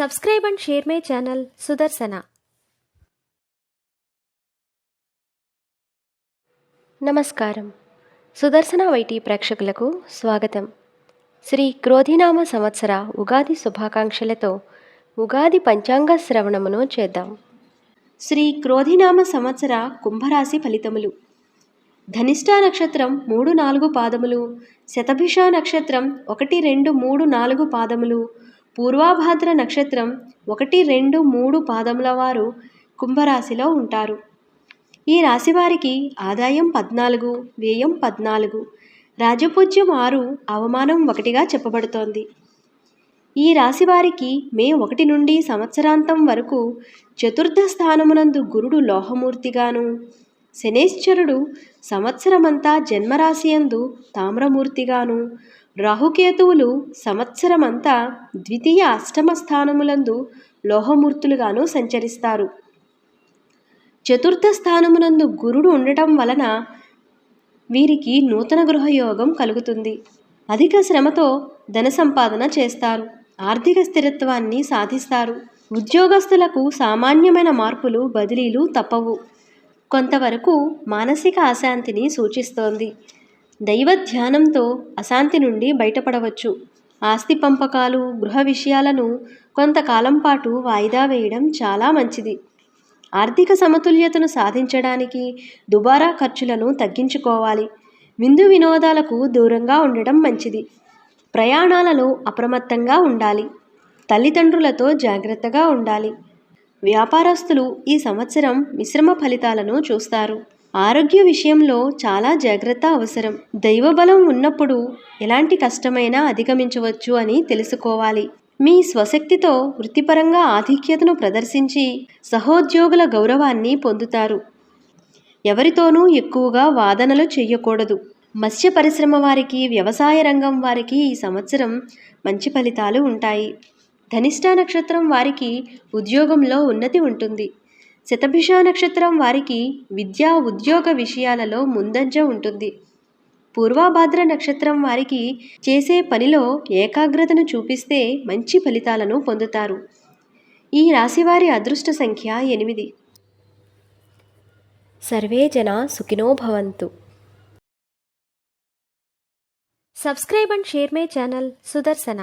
Subscribe and share my channel Sudarsana. నమస్కారం. సుదర్శన YT ప్రేక్షకులకు స్వాగతం. శ్రీ క్రోధినామ సంవత్సర ఉగాది శుభాకాంక్షలతో ఉగాది పంచాంగ శ్రవణమును చేద్దాం. శ్రీ క్రోధినామ సంవత్సర కుంభరాశి ఫలితములు. ధనిష్ట నక్షత్రం 3-4 పాదములు, శతభిష నక్షత్రం 1-2-3-4 పాదములు, పూర్వాభాద్ర నక్షత్రం 1-2-3 పాదముల వారు కుంభరాశిలో ఉంటారు. ఈ రాశివారికి ఆదాయం 14, వ్యయం 14, రాజపూజ్యం 6, అవమానం 1గా చెప్పబడుతోంది. ఈ రాశివారికి మే 1 నుండి సంవత్సరాంతం వరకు చతుర్థ స్థానమునందు గురుడు లోహమూర్తిగాను, శనేశ్వరుడు సంవత్సరమంతా జన్మరాశియందు తామ్రమూర్తిగాను, రాహుకేతువులు సంవత్సరమంతా ద్వితీయ అష్టమ స్థానములందు లోహమూర్తులుగాను సంచరిస్తారు. చతుర్థ స్థానమునందు గురుడు ఉండటం వలన వీరికి నూతన గృహయోగం కలుగుతుంది. అధిక శ్రమతో ధన సంపాదన చేస్తారు. ఆర్థిక స్థిరత్వాన్ని సాధిస్తారు. ఉద్యోగస్తులకు సామాన్యమైన మార్పులు, బదిలీలు తప్పవు. కొంతవరకు మానసిక అశాంతిని సూచిస్తోంది. దైవ ధ్యానంతో అశాంతి నుండి బయటపడవచ్చు. ఆస్తి పంపకాలు, గృహ విషయాలను కొంతకాలం పాటు వాయిదా వేయడం చాలా మంచిది. ఆర్థిక సమతుల్యతను సాధించడానికి దుబారా ఖర్చులను తగ్గించుకోవాలి. విందు వినోదాలకు దూరంగా ఉండడం మంచిది. ప్రయాణాలలో అప్రమత్తంగా ఉండాలి. తల్లిదండ్రులతో జాగ్రత్తగా ఉండాలి. వ్యాపారస్తులు ఈ సంవత్సరం మిశ్రమ ఫలితాలను చూస్తారు. ఆరోగ్య విషయంలో చాలా జాగ్రత్త అవసరం. దైవబలం ఉన్నప్పుడు ఎలాంటి కష్టమైనా అధిగమించవచ్చు అని తెలుసుకోవాలి. మీ స్వశక్తితో వృత్తిపరంగా ఆధిక్యతను ప్రదర్శించి సహోద్యోగుల గౌరవాన్ని పొందుతారు. ఎవరితోనూ ఎక్కువగా వాదనలు చేయకూడదు. మత్స్య పరిశ్రమ వారికి, వ్యవసాయ రంగం వారికి ఈ సంవత్సరం మంచి ఫలితాలు ఉంటాయి. ధనిష్ట నక్షత్రం వారికి ఉద్యోగంలో ఉన్నతి ఉంటుంది. శతభిష నక్షత్రం వారికి విద్యా ఉద్యోగ విషయాలలో ముందంజ ఉంటుంది. పూర్వభాద్ర నక్షత్రం వారికి చేసే పనిలో ఏకాగ్రతను చూపిస్తే మంచి ఫలితాలను పొందుతారు. ఈ రాశివారి అదృష్ట సంఖ్య 8. సర్వే జనా సుఖినో భవంతు. Subscribe and share my channel Sudarshana.